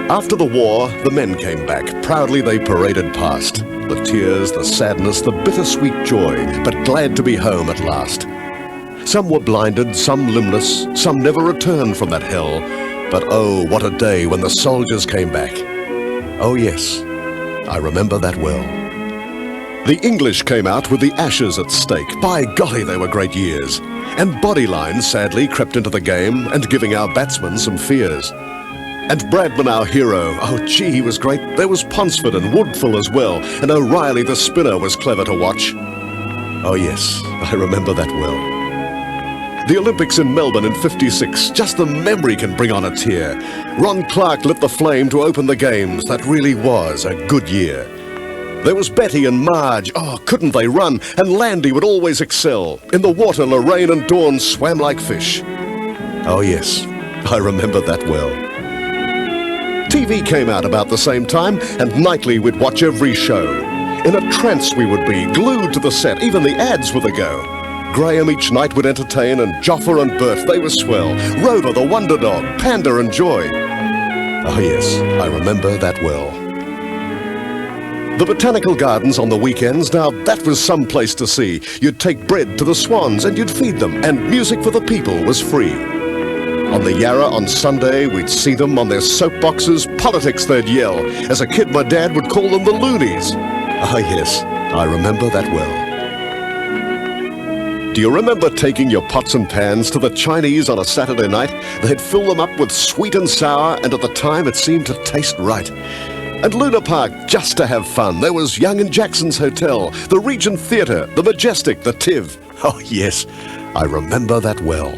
After the war, the men came back. Proudly they paraded past. The tears, the sadness, the bittersweet joy, but glad to be home at last. Some were blinded, some limbless, some never returned from that hell. But oh, what a day when the soldiers came back. Oh yes, I remember that well. The English came out with the ashes at stake. By golly, they were great years. And Bodyline sadly crept into the game and giving our batsmen some fears. And Bradman, our hero, oh gee, he was great. There was Ponsford and Woodfull as well, and O'Reilly the spinner was clever to watch. Oh yes, I remember that well. The Olympics in Melbourne in '56, just the memory can bring on a tear. Ron Clark lit the flame to open the games. That really was a good year. There was Betty and Marge, oh, couldn't they run? And Landy would always excel. In the water, Lorraine and Dawn swam like fish. Oh yes, I remember that well. TV came out about the same time, and nightly we'd watch every show. In a trance we would be, glued to the set, even the ads were the go. Graham each night would entertain, and Joffer and Bert, they were swell. Rover, the Wonder Dog, Panda and Joy. Oh yes, I remember that well. The Botanical Gardens on the weekends, now that was some place to see. You'd take bread to the swans and you'd feed them, and music for the people was free. On the Yarra on Sunday, we'd see them on their soapboxes, politics they'd yell. As a kid, my dad would call them the loonies. Ah yes, I remember that well. Do you remember taking your pots and pans to the Chinese on a Saturday night? They'd fill them up with sweet and sour, and at the time it seemed to taste right. And Luna Park, just to have fun. There was Young and Jackson's Hotel, the Regent Theatre, the Majestic, the Tiv. Oh yes, I remember that well.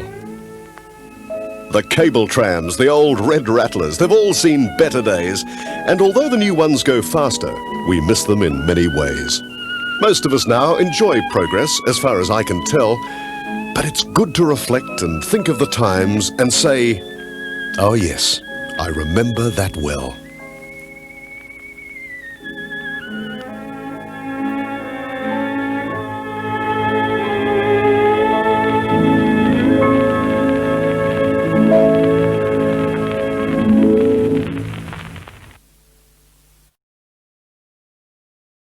The cable trams, the old red rattlers, they've all seen better days. And although the new ones go faster, we miss them in many ways. Most of us now enjoy progress, as far as I can tell. But it's good to reflect and think of the times and say, oh yes, I remember that well.